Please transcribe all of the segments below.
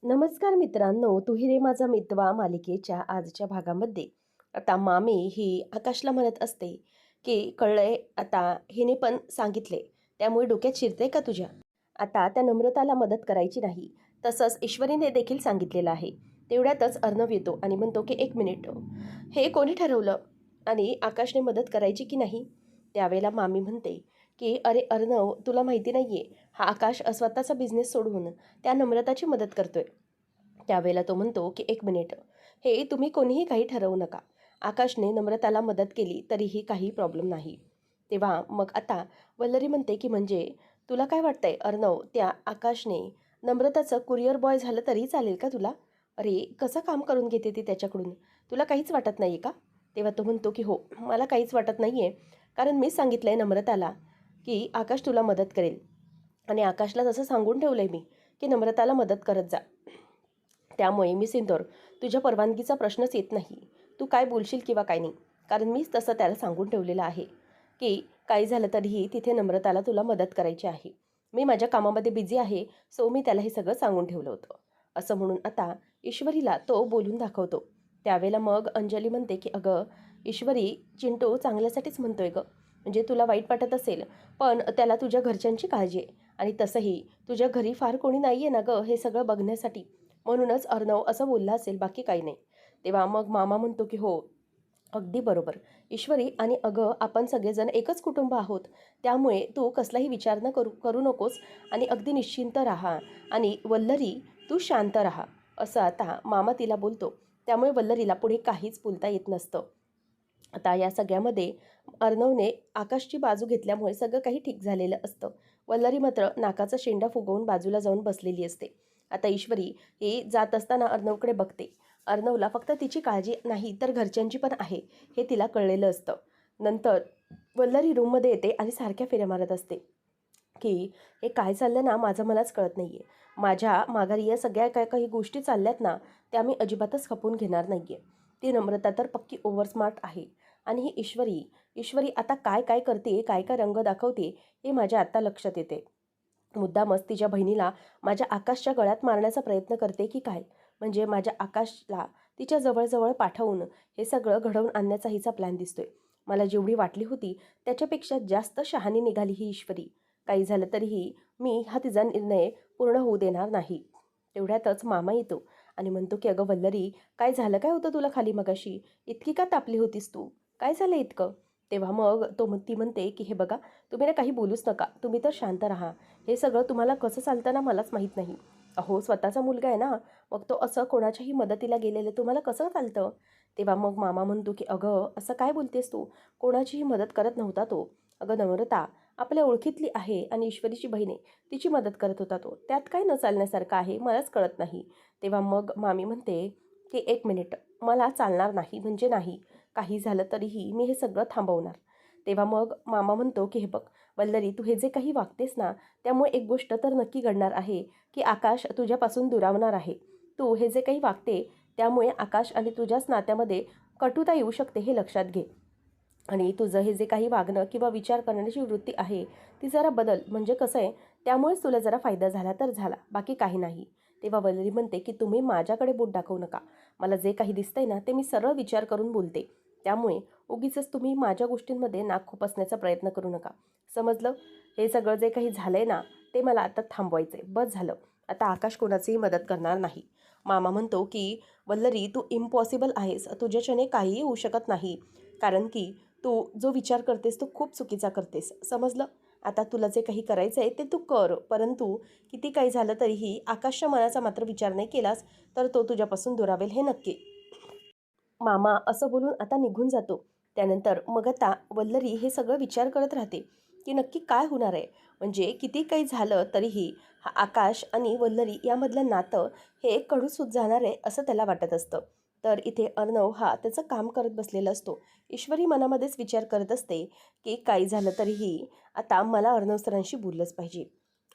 नमस्कार मित्रांनो, तू रे माझा मितवा मालिकेच्या आजच्या भागामध्ये आता मामी ही आकाशला म्हणत असते, की कळलंय आता हिने पण सांगितले, त्यामुळे डोक्यात शिरते का तुझ्या? आता त्या नम्रताला मदत करायची नाही. तसंच ईश्वरीने देखील सांगितलेलं आहे. तेवढ्यातच अर्णव येतो आणि म्हणतो, की "एक मिनिट, हे कोणी ठरवलं आणि आकाशने मदत करायची की नाही?" त्यावेळेला मामी म्हणते, की "अरे अर्णव, तुला माहिती नाहीये, हा आकाश स्वतःचा बिझनेस सोडून त्या नम्रताची मदत करतोय." त्यावेळेला तो म्हणतो, की "एक मिनिट, हे तुम्ही कोणीही काही ठरवू नका. आकाशने नम्रताला मदत केली तरीही काही प्रॉब्लेम नाही." तेव्हा मग आता वल्लरी म्हणते, की "म्हणजे तुला काय वाटतंय अर्णव, त्या आकाशने नम्रताचं कुरिअर बॉय झालं तरी चालेल का तुला? अरे, कसं काम करून घेते ती त्याच्याकडून? तुला काहीच वाटत नाही का?" तेव्हा तो म्हणतो, की "हो, मला काहीच वाटत नाही कारण मीच सांगितलंय नम्रताला, की आकाश तुला मदत करेल आणि आकाशला तसं सांगून ठेवलंय मी, की नम्रताला मदत करत जा. त्यामुळे मी सिंदूर, तुझ्या परवानगीचा प्रश्नच येत नाही. तू काय बोलशील किंवा काय नाही. कारण मीच तसं त्याला सांगून ठेवलेलं आहे, की काही झालं तरीही तिथे नम्रताला तुला मदत करायची आहे. मी माझ्या कामामध्ये बिझी आहे, सो मी त्याला हे सगळं सांगून ठेवलं होतं." असं म्हणून आता ईश्वरीला तो बोलून दाखवतो. त्यावेळेला मग अंजली म्हणते, की "अगं ईश्वरी, चिंटू चांगल्यासाठीच म्हणतोय गं. म्हणजे तुला वाईट वाटत असेल, पण त्याला तुझ्या घरच्यांची काळजी आहे आणि तसंही तुझ्या घरी फार कोणी नाही आहे ना गं हे सगळं बघण्यासाठी. म्हणूनच अर्णव असं बोलला असेल, बाकी काही नाही." तेव्हा मग मामा म्हणतो, की "हो, अगदी बरोबर. ईश्वरी आणि अगं आपण सगळेजण एकच कुटुंब आहोत. त्यामुळे तू कसलाही विचार न करू करू नकोस आणि अगदी निश्चिंत राहा आणि वल्लरी तू शांत राहा." असं आता मामा तिला बोलतो. त्यामुळे वल्लरीला पुढे काहीच बोलता येत नसतं. आता या सगळ्यामध्ये अर्णवने आकाशची बाजू घेतल्यामुळे सगळं काही ठीक झालेलं असतं. वल्लरी मात्र नाकाचा शेंडा फुगवून बाजूला जाऊन बसलेली असते. आता ईश्वरी ही जात असताना अर्णवकडे बघते. अर्णवला फक्त तिची काळजी नाही तर घरच्यांची पण आहे, हे तिला कळलेलं असतं. नंतर वल्लरी रूममध्ये येते आणि सारख्या फेऱ्या मारत असते, की हे काय चाललं ना माझं मलाच कळत नाही आहे. माझ्या माघारी या सगळ्या काय काही गोष्टी चालल्यात ना, त्या मी अजिबातच खपवून घेणार नाही आहे. ती नम्रता तर पक्की ओव्हर स्मार्ट आहे आणि ही ईश्वरी, ईश्वरी आता काय काय करते, काय काय रंग दाखवते हे माझ्या आत्ता लक्षात येते. मुद्दामच तिच्या बहिणीला माझ्या आकाशच्या गळ्यात मारण्याचा प्रयत्न करते की काय? म्हणजे माझ्या आकाशला तिच्या जवळ पाठवून हे सगळं घडवून आणण्याचा हिचा प्लॅन दिसतोय. मला जेवढी वाटली होती त्याच्यापेक्षा जास्त शहाणी निघाली ही ईश्वरी. काही झालं तरीही मी हा तिचा निर्णय पूर्ण होऊ देणार नाही. तेवढ्यातच मामा येतो आणि म्हणतो, की "अगं वल्लरी, काय झालं काय होतं तुला खाली मगाशी? इतकी का तापली होतीस तू? काय झालं इतकं?" तेव्हा मग ती म्हणते, की "हे बघा, तुम्ही ना काही बोलूच नका. तुम्ही तर शांत राहा. हे सगळं तुम्हाला कसं चालतं ना मलाच माहीत नाही. अहो, स्वतःचा मुलगा आहे ना, मग तो असं कोणाच्याही मदतीला गेलेलं तुम्हाला कसं चालतं?" तेव्हा मग मामा म्हणतो, की "अगं, असं काय बोलतेस तू? कोणाचीही मदत करत नव्हता तो. अगं नम्रता आपल्या ओळखीतली आहे आणि ईश्वरीची बहीण आहे. तिची मदत करत होता तो. त्यात काय न चालण्यासारखं आहे? मलाच कळत नाही." तेव्हा मग मामी म्हणते, की "एक मिनिट, मला चालणार नाही म्हणजे नाही. काही झालं तरीही मी हे सगळं थांबवणार." तेव्हा मग मामा म्हणतो, की "हे बघ वल्लरी, तू हे जे काही वागतेस ना, त्यामुळे एक गोष्ट तर नक्की घडणार आहे, की आकाश तुझ्यापासून दुरावणार आहे. तू हे जे काही वागते, त्यामुळे आकाश आणि तुझ्याच नात्यामध्ये कटुता येऊ शकते हे लक्षात घे. आणि तुझं हे जे काही वागणं किंवा विचार करण्याची वृत्ती आहे, ती जरा बदल. म्हणजे कसं आहे, त्यामुळेच तुला जरा फायदा झाला तर झाला, बाकी काही नाही." तेव्हा वल्लरी म्हणते, की "तुम्ही माझ्याकडे बोट दाखवू नका. मला जे काही दिसतंय ना, ते मी सरळ विचार करून बोलते. त्यामुळे उगीचच तुम्ही माझ्या गोष्टींमध्ये नाक खुपसण्याचा प्रयत्न करू नका. समजलं? हे सगळं जे काही झालंय ना, ते मला आता थांबवायचंय. बस झालं. आता आकाश कोणाचीही मदत करणार नाही." मामा म्हणतो, की "वल्लरी, तू इम्पॉसिबल आहेस. तुझ्याच्याने काहीही होऊ शकत नाही. कारण की तू जो विचार करतेस तो खूप चुकीचा करतेस. समजलं? आता तुला जे काही करायचं आहे ते तू कर. परंतु किती काही झालं तरीही आकाशच्या मनाचा मात्र विचार नाही केलास, तर तो तुझ्यापासून दुरावेल हे नक्की." मामा असं बोलून आता निघून जातो. त्यानंतर मग आता वल्लरी हे सगळं विचार करत राहते, की नक्की काय होणार आहे? म्हणजे किती काही झालं तरीही हा आकाश आणि वल्लरी यामधलं नातं हे कडूसूत जाणार आहे असं त्याला वाटत असतं. तर इथे अर्णव हा त्याचं काम करत बसलेला असतो. ईश्वरी मनामध्येच विचार करत असते, की काही झालं तरीही आता मला अर्णव सरांशी बोललंच पाहिजे.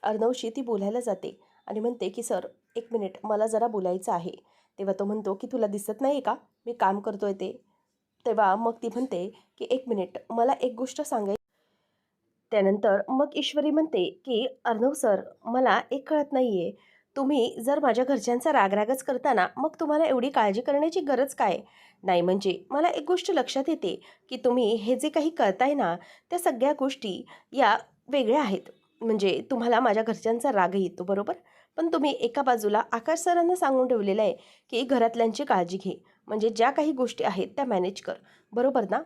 अर्णवशी ती बोलायला जाते आणि म्हणते, की "सर, एक मिनिट मला जरा बोलायचं आहे." तेव्हा तो म्हणतो, की "तुला दिसत नाही का मी काम करतोय ते?" तेव्हा मग ती म्हणते, की "एक मिनिट मला एक गोष्ट सांगायची." त्यानंतर मग ईश्वरी म्हणते, की "अर्णव सर, मला एक कळत नाहीये, तुम्ही जर माझ्या घरच्यांचा रागरागच करता ना, मग तुम्हाला एवढी काळजी करण्याची गरज काय? नाही म्हणजे मला एक गोष्ट लक्षात येते, की तुम्ही हे जे काही करताय ना, त्या सगळ्या गोष्टी या वेगळ्या आहेत. म्हणजे तुम्हाला माझ्या घरच्यांचा राग येतो, बरोबर? पण तुम्ही एका बाजूला आकाश सरांना सांगून ठेवलेलं आहे, की घरातल्यांची काळजी घे. म्हणजे ज्या काही गोष्टी आहेत त्या मॅनेज कर. बरोबर ना?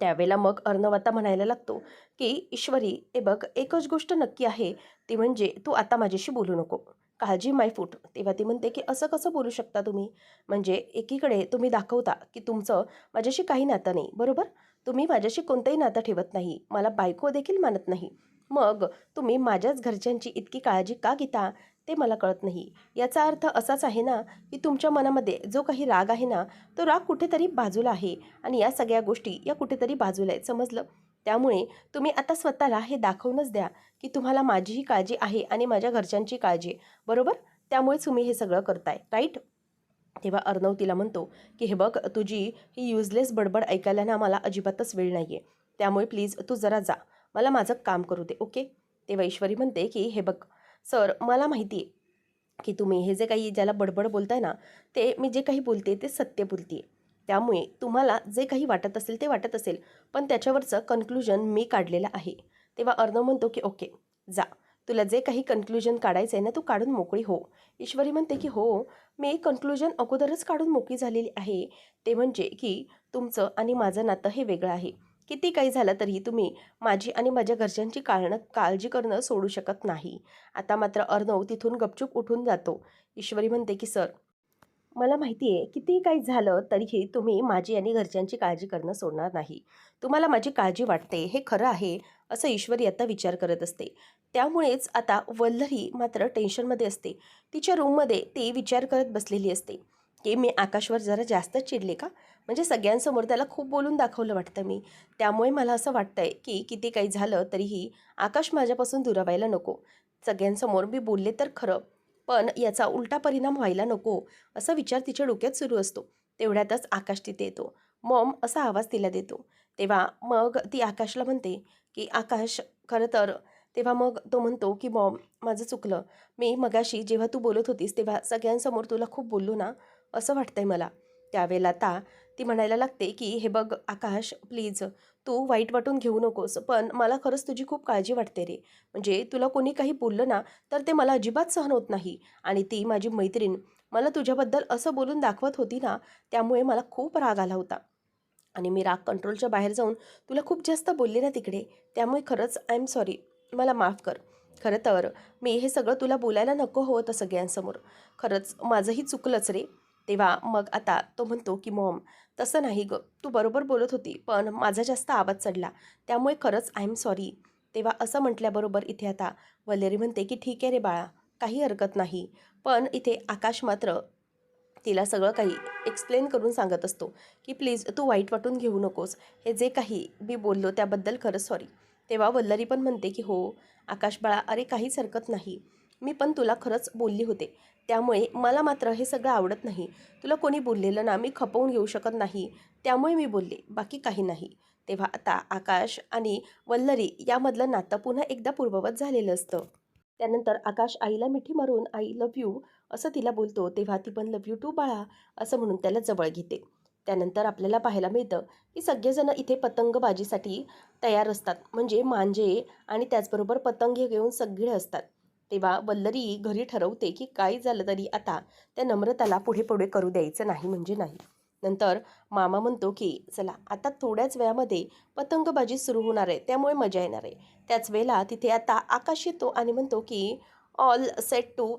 त्यावेळेला मग अर्णव आता म्हणायला लागतो, की "ईश्वरी, हे बघ एकच गोष्ट नक्की आहे, ती म्हणजे तू आता माझ्याशी बोलू नको. काळजी माय फूट." तेव्हा ती म्हणते, की "असं कसं बोलू शकता तुम्ही? म्हणजे एकीकडे तुम्ही दाखवता, की तुमचं माझ्याशी काही नातं नाही, बरोबर? तुम्ही माझ्याशी कोणतंही नातं ठेवत नाही. मला बायको देखील मानत नाही. मग तुम्ही माझ्याच घरच्यांची इतकी काळजी का घेता? ते मला कळत नाही." याचा अर्थ असाच आहे ना, की तुमच्या मनामध्ये जो काही राग आहे ना, तो राग कुठेतरी बाजूला आहे. आणि या सगळ्या गोष्टी या कुठेतरी बाजूला आहेत, समजलं? त्यामुळे तुम्ही आता स्वतःला हे दाखवूनच द्या, की तुम्हाला माझीही काळजी आहे आणि माझ्या घरच्यांची काळजी आहे, बरोबर? त्यामुळेच तुम्ही हे सगळं करताय, राईट? तेव्हा अर्णव तिला म्हणतो, की "हे बघ, तुझी ही युजलेस बडबड ऐकायला ना मला अजिबातच वेळ नाही आहे. त्यामुळे प्लीज तू जरा जा. मला माझं काम करू दे, ओके?" तेव्हा ईश्वरी म्हणते, की "हे बघ सर, मला माहिती आहे की तुम्ही हे जे काही ज्याला बडबड बोलताय ना, ते मी जे काही बोलते ते सत्य बोलते आहे. त्यामुळे तुम्हाला जे काही वाटत असेल ते वाटत असेल, पण त्याच्यावरचं कन्क्लुजन मी काढलेलं आहे." तेव्हा अर्णव म्हणतो, की "ओके, जा. तुला जे काही कन्क्लुजन काढायचं आहे ना, तू काढून मोकळी हो." ईश्वरी म्हणते, की "हो, मी कन्क्लुजन अगोदरच काढून मोकळी झालेली आहे. ते म्हणजे की तुमचं आणि माझं नातं हे वेगळं आहे. किती काही झालं तरी तुम्ही माझी आणि माझ्या घरच्यांची काळजी करणं सोडू शकत नाही." आता मात्र अर्णव तिथून गपचूप उठून जातो. ईश्वरी म्हणते, की "सर, मला माहिती आहे कितीही काही झालं तरीही तुम्ही माझी आणि घरच्यांची काळजी करणं सोडणार नाही. तुम्हाला माझी काळजी वाटते हे खरं आहे." असं ईश्वरी आता विचार करत असते. त्यामुळेच आता वल्लरी मात्र टेन्शनमध्ये असते. तिच्या रूममध्ये ती विचार करत बसलेली असते, की मी आकाशवर जरा जास्तच चिडले का? म्हणजे सगळ्यांसमोर त्याला खूप बोलून दाखवलं वाटतं मी. त्यामुळे मला असं वाटतंय, की किती काही झालं तरीही आकाश माझ्यापासून दुरावायला नको. सगळ्यांसमोर मी बोलले तर खरं, पण याचा उलटा परिणाम व्हायला नको, असा विचार तिच्या डोक्यात सुरू असतो. तेवढ्यातच आकाश तिथे येतो. "मॉम" असा आवाज तिला देतो. तेव्हा मग ती आकाशला म्हणते, की "आकाश, खरं तर." तेव्हा मग तो म्हणतो, की "मॉम, माझं चुकलं. मी मगाशी जेव्हा तू बोलत होतीस तेव्हा सगळ्यांसमोर तुला खूप बोललो ना, असं वाटतंय मला." त्यावेळेला आता ती म्हणायला लागते, की "हे बघ आकाश, प्लीज तू वाईट वाटून घेऊ नकोस, पण मला खरंच तुझी खूप काळजी वाटते रे. म्हणजे तुला कोणी काही बोललं ना, तर ते मला अजिबात सहन होत नाही. आणि ती माझी मैत्रीण मला तुझ्याबद्दल असं बोलून दाखवत होती ना, त्यामुळे मला खूप राग आला होता. आणि मी राग कंट्रोलच्या बाहेर जाऊन तुला खूप जास्त बोलले ना तिकडे, त्यामुळे खरंच आय एम सॉरी. मला माफ कर. खरं तर मी हे सगळं तुला बोलायला नको हवं होतं सगळ्यांसमोर. खरंच माझंही चुकलंच रे." तेव्हा मग आता तो म्हणतो, की "मॉम, तसं नाही गं. तू बरोबर बोलत होती, पण माझा जास्त आवाज चढला. त्यामुळे खरंच आय एम सॉरी." तेव्हा असं म्हटल्याबरोबर इथे आता वल्लेरी म्हणते, की "ठीक आहे रे बाळा, काही हरकत नाही." पण इथे आकाश मात्र तिला सगळं काही एक्सप्लेन करून सांगत असतो, की "प्लीज तू वाईट वाटून घेऊ नकोस. हे जे काही मी बोललो त्याबद्दल खरंच सॉरी." तेव्हा वल्लरी पण म्हणते, की "हो, आकाश बाळा, अरे काहीच हरकत नाही. मी पण तुला खरंच बोलली होते. त्यामुळे मला मात्र हे सगळं आवडत नाही. तुला कोणी बोललेलं ना मी खपवून घेऊ शकत नाही. त्यामुळे मी बोलले, बाकी काही नाही." तेव्हा आता आकाश आणि वल्लरी यामधलं नातं पुन्हा एकदा पूर्ववत झालेलं असतं. त्यानंतर आकाश आईला मिठी मारून "आय लव्ह यू" असं तिला बोलतो. तेव्हा ती पण "लव्ह यू टू बाळा" असं म्हणून त्याला जवळ घेते. त्यानंतर आपल्याला पाहायला मिळतं, की सगळेजण इथे पतंगबाजीसाठी तयार असतात. म्हणजे मांजे आणि त्याचबरोबर पतंग घेऊन सगळे असतात. तेव्हा वल्लरी घरी ठरवते, की काही झालं तरी आता त्या नम्रताला पुढे-पुढे करू द्यायचं नाही म्हणजे नाही. नंतर मामा म्हणतो, की "चला आता थोड्याच वेळामध्ये पतंगबाजी सुरू होणार आहे, त्यामुळे मजा येणार आहे." त्याच वेळेला तिथे आता आकाश येतो आणि म्हणतो, की "ऑल सेट टू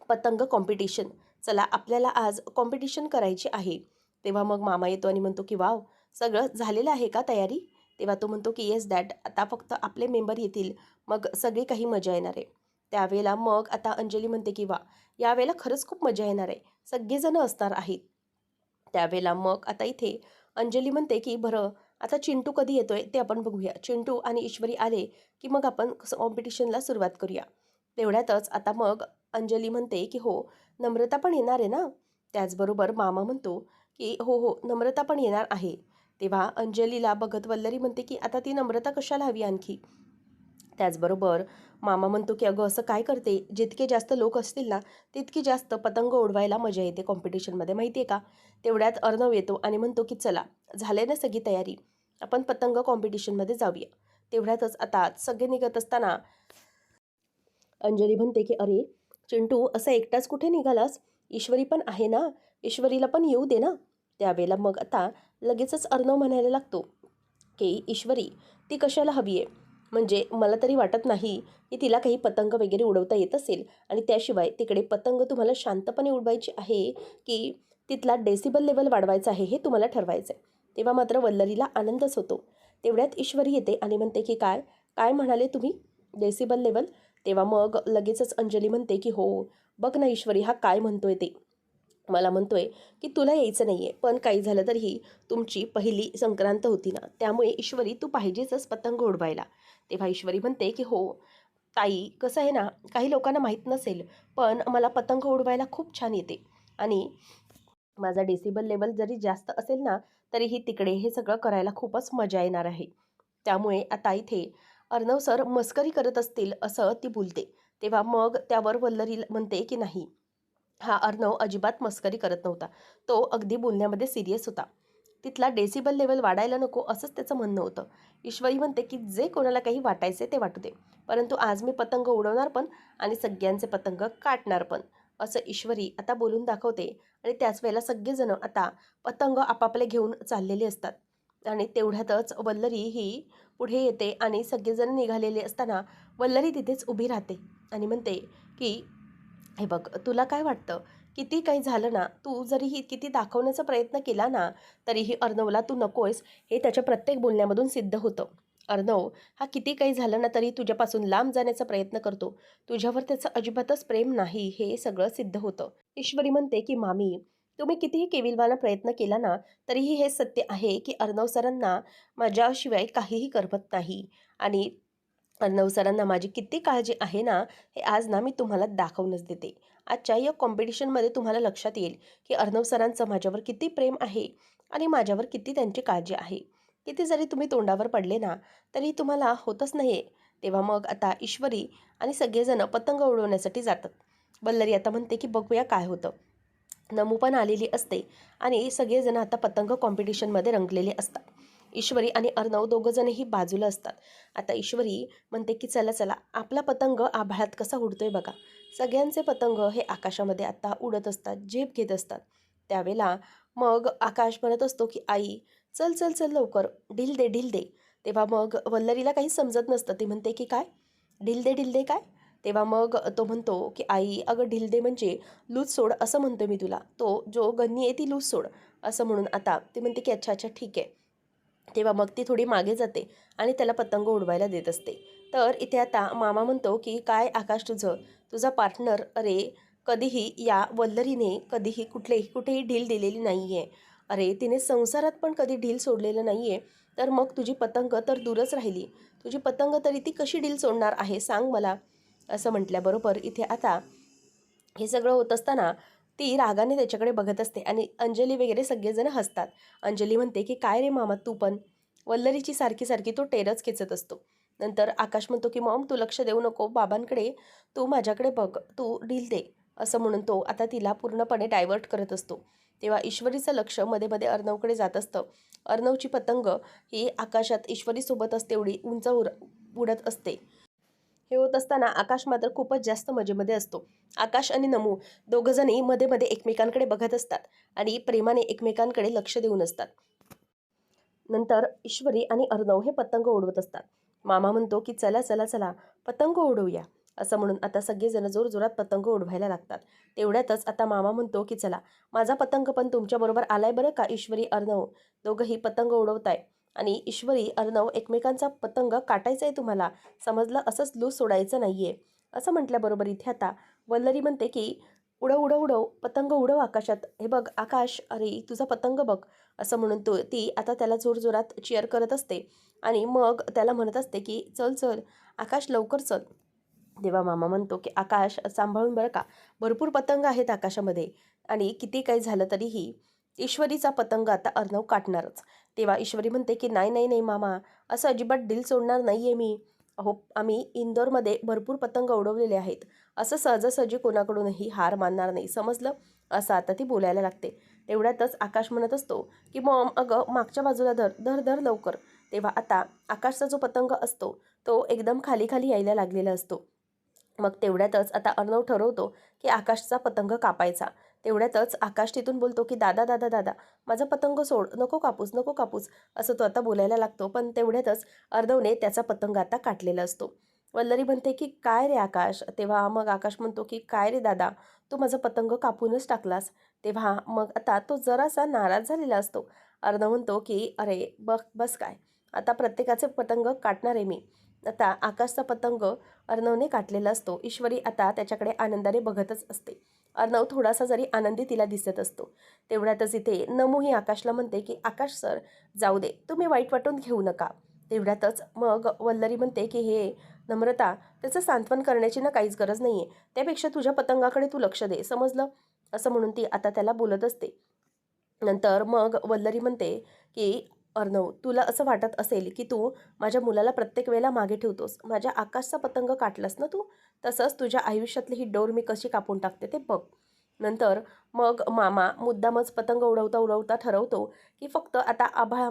पतंग कॉम्पिटिशन. चला आपल्याला आज कॉम्पिटिशन करायची आहे." तेव्हा मग मामा येतो आणि म्हणतो, की "वॉव! सगळं झालेलं आहे का तयारी?" तेव्हा तो म्हणतो, की "येस डॅड. आता फक्त आपले मेंबर येतील, मग सगळी काही मजा येणार आहे." त्यावेळेला मग आता अंजली म्हणते, की "वाह! यावेळेला खरंच खूप मजा येणार आहे. सगळेजण असणार आहेत." त्यावेळेला मग आता इथे अंजली म्हणते, की "बरं, आता चिंटू कधी येतोय ते आपण बघूया. चिंटू आणि ईश्वरी आले, की मग आपण कॉम्पिटिशनला सुरुवात करूया." तेवढ्यातच आता मग अंजली म्हणते, की "हो, नम्रता पण येणार आहे ना?" त्याचबरोबर मामा म्हणतो, की "हो, हो, नम्रता पण येणार आहे." तेव्हा अंजलीला बघत वल्लरी म्हणते, की "आता ती नम्रता कशाला हवी आणखी?" त्याचबरोबर मामा म्हणतो की अगं असं काय करते, जितके जास्त लोक असतील ना तितकी जास्त पतंग उडवायला मजा येते कॉम्पिटिशनमध्ये, माहिती आहे का. तेवढ्यात अर्णव येतो आणि म्हणतो की चला, झाले ना सगळी तयारी, आपण पतंग कॉम्पिटिशनमध्ये जाऊया. तेवढ्यातच आता सगळे निघत असताना अंजली म्हणते की अरे चिंटू, असा एकटाच कुठे निघालास, ईश्वरी पण आहे ना, ईश्वरीला पण येऊ दे ना. त्यावेळेला मग आता लगेचच अर्णव म्हणायला लागतो की ईश्वरी ती कशाला हवी आहे, म्हणजे मला तरी वाटत नाही की तिला काही पतंग वगैरे उडवता येत असेल, आणि त्याशिवाय तिकडे पतंग तुम्हाला शांतपणे उडवायची आहे की तिथला डेसिबल लेवल वाढवायचा आहे हे तुम्हाला ठरवायचं आहे. तेव्हा मात्र वल्लरीला आनंदच होतो. तेवढ्यात ईश्वरी येते आणि म्हणते की काय काय म्हणाले तुम्ही, डेसिबल लेवल. तेव्हा मग लगेचच अंजली म्हणते की हो, बघ ना ईश्वरी हा काय म्हणतोय ते, मला म्हणतोय की तुला यायचं नाही आहे, पण काही झालं तरीही तुमची पहिली संक्रांत होती ना, त्यामुळे ईश्वरी तू पाहिजेचच पतंग उडवायला. तेव्हा ईश्वरी म्हणते की हो ताई, कसं आहे ना, काही लोकांना माहीत नसेल, पण मला पतंग उडवायला खूप छान येते, आणि माझा डेसिबल लेवल जरी जास्त असेल ना, तरीही तिकडे हे सगळं करायला खूपच मजा येणार आहे. त्यामुळे आता इथे अर्णव सर मस्करी करत असतील असं ती बोलते. तेव्हा मग त्यावर वल्लरी म्हणते की नाही, हा अर्णव अजिबात मस्करी करत नव्हता. तो अगदी बोलण्यामध्ये सिरियस होता. तिथला डेसिबल लेवल वाढायला नको असंच त्याचं म्हणणं होतं. ईश्वरी म्हणते की जे कोणाला काही वाटायचे ते वाटू दे, परंतु आज मी पतंग उडवणार पण आणि सगळ्यांचे पतंग काटणार पण, असं ईश्वरी आता बोलून दाखवते. आणि त्याच वेळेला सगळेजण आता पतंग आपापले घेऊन चाललेले असतात आणि तेवढ्यातच वल्लरी ही पुढे येते आणि सगळेजण निघालेले असताना वल्लरी तिथेच उभी राहते आणि म्हणते की हे बघ, तुला काय वाटतं, किती काही झालं ना, तू जरीही किती दाखवण्याचा प्रयत्न केला ना, तरीही अर्णवला तू नकोयस हे त्याच्या प्रत्येक बोलण्यामधून सिद्ध होतं. अर्णव हा किती काही झालं ना तरी तुझ्यापासून लांब जाण्याचा प्रयत्न करतो, तुझ्यावर त्याचं अजिबातच प्रेम नाही हे सगळं सिद्ध होतं. ईश्वरी म्हणते की मामी, तुम्ही कितीही केविलवाना प्रयत्न केला ना, तरीही हे सत्य आहे की अर्णव सरांना माझ्याशिवाय काहीही करमत नाही, आणि अर्णव सरांना माझी किती काळजी आहे ना, हे आज ना मी तुम्हाला दाखवूनच देते. आजच्या या कॉम्पिटिशनमध्ये तुम्हाला लक्षात येईल की अर्णव सरांचं माझ्यावर किती प्रेम आहे आणि माझ्यावर किती त्यांची काळजी आहे. किती जरी तुम्ही तोंडावर पडले ना, तरी तुम्हाला होतच नाही आहे. तेव्हा मग आता ईश्वरी आणि सगळेजण पतंग उडवण्यासाठी जातात. वल्लरी आता म्हणते की बघूया काय होतं. नमू पण आलेली असते आणि सगळेजण आता पतंग कॉम्पिटिशनमध्ये रंगलेले असतात. ईश्वरी आणि अर्णव दोघंजणही बाजूला असतात. आता ईश्वरी म्हणते की चला चला, आपला पतंग आभाळात कसा उडतोय बघा. सगळ्यांचे पतंग हे आकाशामध्ये आता उडत असतात, झेप घेत असतात. त्यावेळेला मग आकाश म्हणत असतो की आई, चल चल चल लवकर, ढील दे ढील दे. तेव्हा मग वल्लरीला काहीच समजत नसतं. ती म्हणते की काय, ढील दे काय. तेव्हा मग तो म्हणतो की आई अगं ढील दे म्हणजे लूज सोड असं म्हणतो मी तुला, तो जो गन्नी आहे ती लूज सोड असं म्हणून आता ती म्हणते की अच्छा अच्छा ठीक आहे. तेव्हा मग ती थोडी मागे जाते आणि त्याला पतंग उडवायला देत असते. तर इथे आता मामा म्हणतो की काय आकाश, तुझा पार्टनर, अरे कधीही या वल्लरीने कधीही कुठेही ढील दिलेली नाही आहे. अरे तिने संसारात पण कधी ढील सोडलेलं नाही आहे, तर मग तुझी पतंग तर दूरच राहिली, तुझी पतंग तरी ती कशी ढील सोडणार आहे सांग मला. असं म्हटल्याबरोबर इथे आता हे सगळं होत असताना ती रागाने त्याच्याकडे बघत असते आणि अंजली वगैरे सगळेजण हसतात. अंजली म्हणते की काय रे मामा तू पण, वल्लरीची सारखी सारखी तो टेरच खेचत असतो. नंतर आकाश म्हणतो की मॉम तू लक्ष देऊ नको बाबांकडे, तू माझ्याकडे बघ, तू डील दे, असं म्हणून तो आता तिला पूर्णपणे डायव्हर्ट करत असतो. तेव्हा ईश्वरीचं लक्ष मध्ये मध्ये अर्णवकडे जात असतं. अर्णवची पतंग ही आकाशात ईश्वरीसोबतच तेवढी उंच उडत असते. हे होत असताना आकाश मात्र खूपच जास्त मजेमध्ये असतो. आकाश आणि नमू दोघंजणही मध्ये मध्ये एकमेकांकडे बघत असतात आणि प्रेमाने एकमेकांकडे लक्ष देऊन असतात. नंतर ईश्वरी आणि अर्णव हे पतंग उडवत असतात. मामा म्हणतो की चला चला चला, पतंग उडवूया, असं म्हणून आता सगळेजण जोरजोरात पतंग उडवायला लागतात. तेवढ्यातच आता मामा म्हणतो की चला, माझा पतंग पण तुमच्याबरोबर आलाय बरं का. ईश्वरी अर्णव दोघंही पतंग उडवताय आणि ईश्वरी अर्णव एकमेकांचा पतंग काटायचा आहे तुम्हाला, समजलं, असंच लूज सोडायचं नाहीये. असं म्हटल्याबरोबर इथे आता वल्लरी म्हणते की उडव उडव उडव पतंग, उडव आकाशात, हे बघ आकाश, अरे तुझा पतंग बघ, असं म्हणून ती आता त्याला जोरजोरात चीअर करत असते आणि मग त्याला म्हणत असते की चल चल आकाश लवकर चल. तेव्हा मामा म्हणतो की आकाश सांभाळून बरं का, भरपूर पतंग आहेत आकाशामध्ये, आणि किती काही झालं तरीही ईश्वरीचा पतंग आता अर्णव काटणारच. तेव्हा ईश्वरी म्हणते की नाही नाही नाही मामा, असं अजिबात डील सोडणार नाही आहे मी, अहो, आम्ही इंदोरमध्ये भरपूर पतंग उडवलेले आहेत. असं सहजासहजी कोणाकडूनही हार मानणार नाही, समजलं? असं आता ती बोलायला लागते. तेवढ्यातच आकाश म्हणत असतो, की "मॉम, अगं मागच्या बाजूला धर, धर, धर लवकर." तेव्हा आता आकाशचा जो पतंग असतो, तो एकदम खाली-खाली यायला लागलेला असतो. मग तेवढ्यातच आता अर्णव ठरवतो, की आकाशचा पतंग कापायचा. तेवढ्यातच आकाश तिथून बोलतो, की "दादा, दादा, दादा, माझा पतंग सोड. नको कापूस, नको कापूस." असं तो आता बोलायला लागतो. पण तेवढ्यातच अर्णवने त्याचा पतंग आता काटलेला असतो. वल्लरी म्हणते, की "काय रे आकाश?" तेव्हा मग आकाश म्हणतो, की "काय रे दादा, तू माझा पतंग कापूनच टाकलास." तेव्हा मग आता तो जरासा नाराज झालेला असतो. अर्णव म्हणतो, की "अरे बघ, बस काय, आता प्रत्येकाचे पतंग काटणार आहे मी." आता आकाशचा पतंग अर्णवने काटलेला असतो. ईश्वरी आता त्याच्याकडे आनंदाने बघतच असते. अर्णव थोडासा जरी आनंदी तिला दिसत असतो. तेवढ्यातच इथे नमू ही आकाशला म्हणते, की "आकाश सर, जाऊ दे, तुम्ही वाईट वाटून घेऊ नका." तेवढ्यातच मग वल्लरी म्हणते, की "हे नम्रता, त्याचं सांत्वन करण्याची ना काहीच गरज नाही आहे. त्यापेक्षा तुझ्या पतंगाकडे तू लक्ष दे, समजलं?" असं म्हणून ती आता त्याला बोलत असते. नंतर मग वल्लरी म्हणते, की "अर्णव, तुला असं वाटत असेल, की तू माझ्या मुलाला प्रत्येक वेळेला मागे ठेवतोस. माझ्या आकाशचा पतंग काटलास ना तू, तसंच तुझ्या आयुष्यातली ही डोर मी कशी कापून टाकते ते बघ." नंतर मग मामा मुद्दामच पतंग उडवता-उडवता ठरवतो, की फक्त आता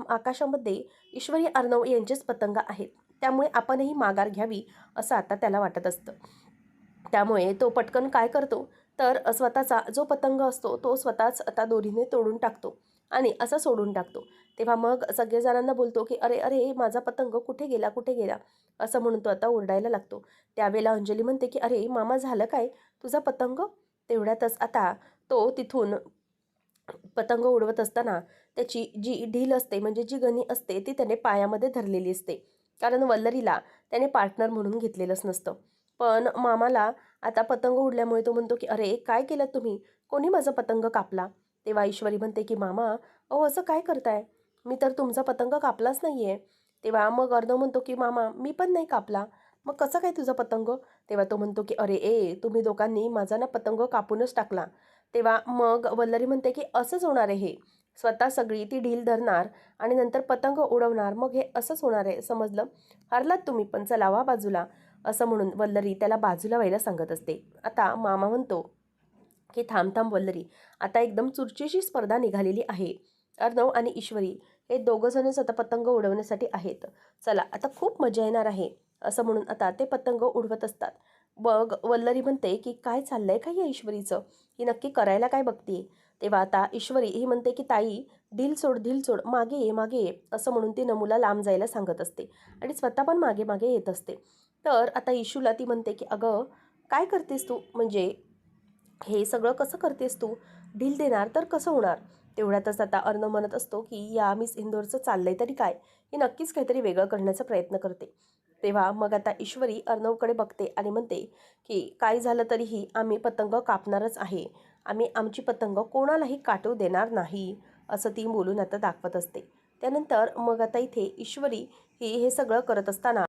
आकाशामध्ये ईश्वरी अर्णव यांचेच पतंग आहेत. त्यामुळे आपणही माघार घ्यावी, असं आता त्याला वाटत असतं. त्यामुळे तो पटकन काय करतो, तर स्वतःचा जो पतंग असतो तो स्वतःच आता दोरीने तोडून टाकतो आणि असा सोडून टाकतो. तेव्हा मग सगळेजणांना बोलतो, की "अरे, अरे, माझा पतंग कुठे गेला, कुठे गेला?" असं म्हणून तो आता ओरडायला लागतो. त्यावेळेला अंजली म्हणते, की "अरे मामा, झालं काय? तुझा पतंग?" तेवढ्यातच आता तो तिथून पतंग उडवत असताना त्याची जी ढील असते, म्हणजे जी गणी असते, ती त्याने पायामध्ये धरलेली असते. कारण वल्लरीला त्याने पार्टनर म्हणून घेतलेलंच नसतं. पण मामाला आता पतंग उडल्यामुळे तो म्हणतो, की "अरे, काय केलं तुम्ही? कोणी माझा पतंग कापला?" तेव्हा ईश्वरी म्हणते, की "मामा, अहो असं काय करताय? मी तर तुमचा पतंग कापलाच नाहीये." तेव्हा मग अर्णव म्हणतो, की "मामा, मी पण नाही कापला. मग कसा काय तुझा पतंग?" तेव्हा तो म्हणतो, की "अरे तुम्ही दोघांनी माझा ना पतंग कापूनच टाकला." तेव्हा मग वल्लरी म्हणते, की "असंच होणार आहे हे. स्वतः सगळी ती ढील धरणार आणि नंतर पतंग उडवणार. मग हे असंच होणार आहे, समजलं? हरलात तुम्ही पण, चला व्हा बाजूला." असं म्हणून वल्लरी त्याला बाजूला व्हायला सांगत असते. आता मामा म्हणतो, की "थांब थांब वल्लरी, आता एकदम चुरशीची स्पर्धा निघालेली आहे. अर्णव आणि ईश्वरी हे दोघंजणच आता पतंग उडवण्यासाठी आहेत. चला आता खूप मजा येणार आहे." असं म्हणून आता ते पतंग उडवत असतात. मग वल्लरी म्हणते, की "काय चाललंय काय या ईश्वरीचं? ही नक्की करायला काय बघतीये?" तेव्हा आता ईश्वरी ही म्हणते, की "ताई, ढील सोड, ढील सोड, मागे ये, मागे ये." असं म्हणून ती नमूला लांब जायला सांगत असते आणि स्वतः पण मागे मागे येत असते. तर आता इशूला ती म्हणते, की "अगं, काय करतेस तू? म्हणजे हे सगळं कसं करतेस तू? ढील देणार तर कसं होणार?" तेवढ्यातच आता अर्णव म्हणत असतो, की "या मिस इंदोरचं चाललंय तरी काय? ही नक्कीच काहीतरी वेगळं करण्याचा प्रयत्न करते." तेव्हा मग आता ईश्वरी अर्णवकडे बघते आणि म्हणते, की "काही झालं तरीही आम्ही पतंग कापणारच आहे. आम्ही आमची पतंग कोणालाही काटू देणार नाही." असं ती बोलून आता दाखवत असते. त्यानंतर मग आता इथे ईश्वरी ही हे सगळं करत असताना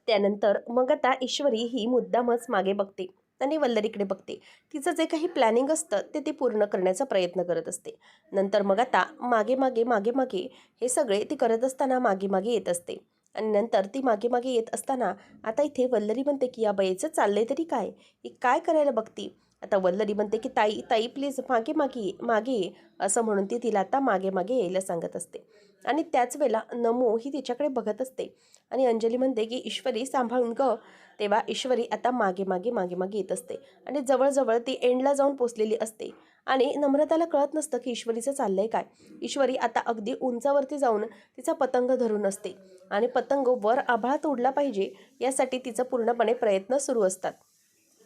त्यानंतर मग आता ईश्वरी ही मुद्दामच मागे बघते आणि वल्लरीकडे बघते. तिचं जे काही प्लॅनिंग असतं ते ती पूर्ण करण्याचा प्रयत्न करत असते. नंतर मग आता मागे मागे मागे मागे हे सगळे ती करत असताना मागे मागे येत असते आणि नंतर ती मागे मागे येत असताना आता इथे वल्लरी म्हणते, की "या बाईचं चाललंय तरी काय? ही काय करायला बघती?" आता वल्लरी म्हणते, की "ताई, ताई, प्लीज मागे मागे ये, मागे ये." असं म्हणून ती तिला आता मागे मागे यायला सांगत असते आणि त्याच वेळेला नमो ही तिच्याकडे बघत असते आणि अंजली म्हणते, की "ईश्वरी, सांभाळून गं." तेव्हा ईश्वरी आता मागे मागे मागे मागे येत असते आणि जवळजवळ ती एंडला जाऊन पोचलेली असते आणि नम्रताला कळत नसतं, की ईश्वरीचं चाललंय काय. ईश्वरी आता अगदी उंचावरती जाऊन तिचा पतंग धरून असते आणि पतंग वर आभाळात उडला पाहिजे यासाठी तिचं पूर्णपणे प्रयत्न सुरू असतात.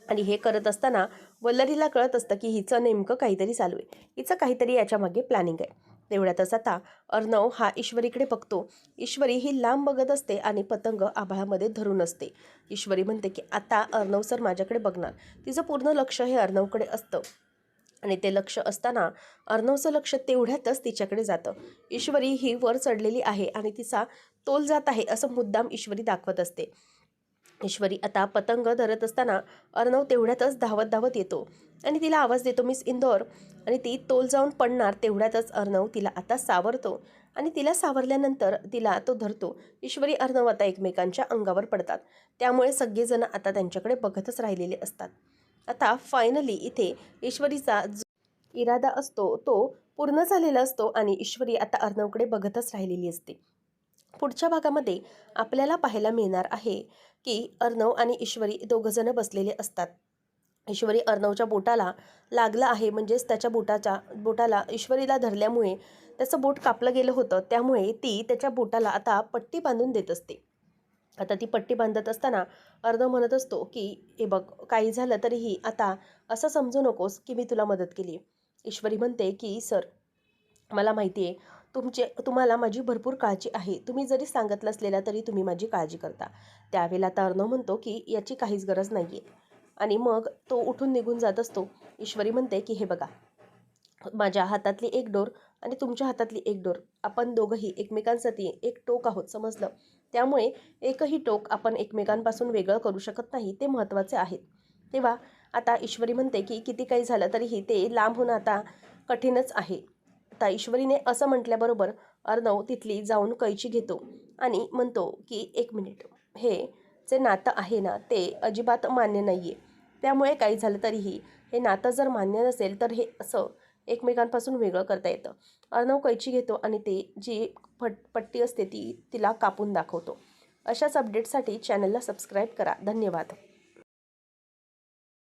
आणि हे करत असताना वल्लरीला कळत असतं, की हिचं नेमकं काहीतरी चालू आहे. हिचं काहीतरी याच्यामागे प्लॅनिंग आहे. तेवढ्यातच आता अर्णव हा ईश्वरीकडे बघतो. ईश्वरी ही लांब बघत असते आणि पतंग आभाळामध्ये धरून असते. ईश्वरी म्हणते, की "आता अर्णव सर माझ्याकडे बघणार." तिचं पूर्ण लक्ष हे अर्णवकडे असतं आणि ते लक्ष असताना अर्णवचं लक्ष तेवढ्यातच तिच्याकडे जातं. ईश्वरी ही वर चढलेली आहे आणि तिचा तोल जात आहे असं मुद्दाम ईश्वरी दाखवत असते. ईश्वरी आता पतंग धरत असताना अर्णव तेवढ्यातच धावत धावत येतो आणि तिला आवाज देतो, "मिस इंदोर." आणि ती तोल जाऊन पडणार तेवढ्यातच अर्णव तिला आता सावरतो आणि तिला सावरल्यानंतर तिला तो धरतो. ईश्वरी अर्णव आता एकमेकांच्या अंगावर पडतात. त्यामुळे सगळेजण आता त्यांच्याकडे बघतच राहिलेले असतात. आता फायनली इथे ईश्वरीचा जो इरादा असतो तो पूर्ण झालेला असतो आणि ईश्वरी आता अर्णवकडे बघतच राहिलेली असते. पुढच्या भागामध्ये आपल्याला पाहायला मिळणार आहे की अर्णव आणि ईश्वरी दोघंजण बसलेले असतात. ईश्वरी अर्णवच्या बोटाला लागला आहे, म्हणजेच त्याच्या बोटाला ईश्वरीला धरल्यामुळे त्याचं बोट कापलं गेलं होतं. त्यामुळे ती त्याच्या बोटाला आता पट्टी बांधून देत असते. आता ती पट्टी बांधत असताना अर्णव म्हणत असतो की हे बघ, काही झालं तरीही आता असं समजू नकोस की मी तुला मदत केली. ईश्वरी म्हणते की सर, मला माहिती आहे तुम्हाला माझी भरपूर काळजी आहे. तुम्ही जरी सांगितलं असलेला तरी तुम्ही माझी काळजी करता. त्यावेळेला आता अर्णव म्हणतो की याची काहीच गरज नाही आहे. आणि मग तो उठून निघून जात असतो. ईश्वरी म्हणते की हे बघा, माझ्या हातातली एक डोर आणि तुमच्या हातातली एक डोर, आपण दोघंही एकमेकांसाठी एक टोक आहोत, समजलं? त्यामुळे एकही टोक आपण एकमेकांपासून वेगळं करू शकत नाही, ते महत्त्वाचे आहे. तेव्हा आता ईश्वरी म्हणते की किती काही झालं तरीही ते लांब होणं आता कठीणच आहे. आता ईश्वरीने असं म्हटल्याबरोबर अर्णव तिथली जाऊन कैची घेतो आणि म्हणतो की एक मिनिट, हे जे नातं आहे ना ते अजिबात मान्य नाही आहे. त्यामुळे काही झालं तरीही हे नातं जर मान्य नसेल तर हे असं एकमेकांपासून वेगळं करता येतं. अर्णव कैची घेतो आणि ते जी पट्टी असते तिला कापून दाखवतो. अशाच अपडेटसाठी चॅनलला सबस्क्राईब करा. धन्यवाद.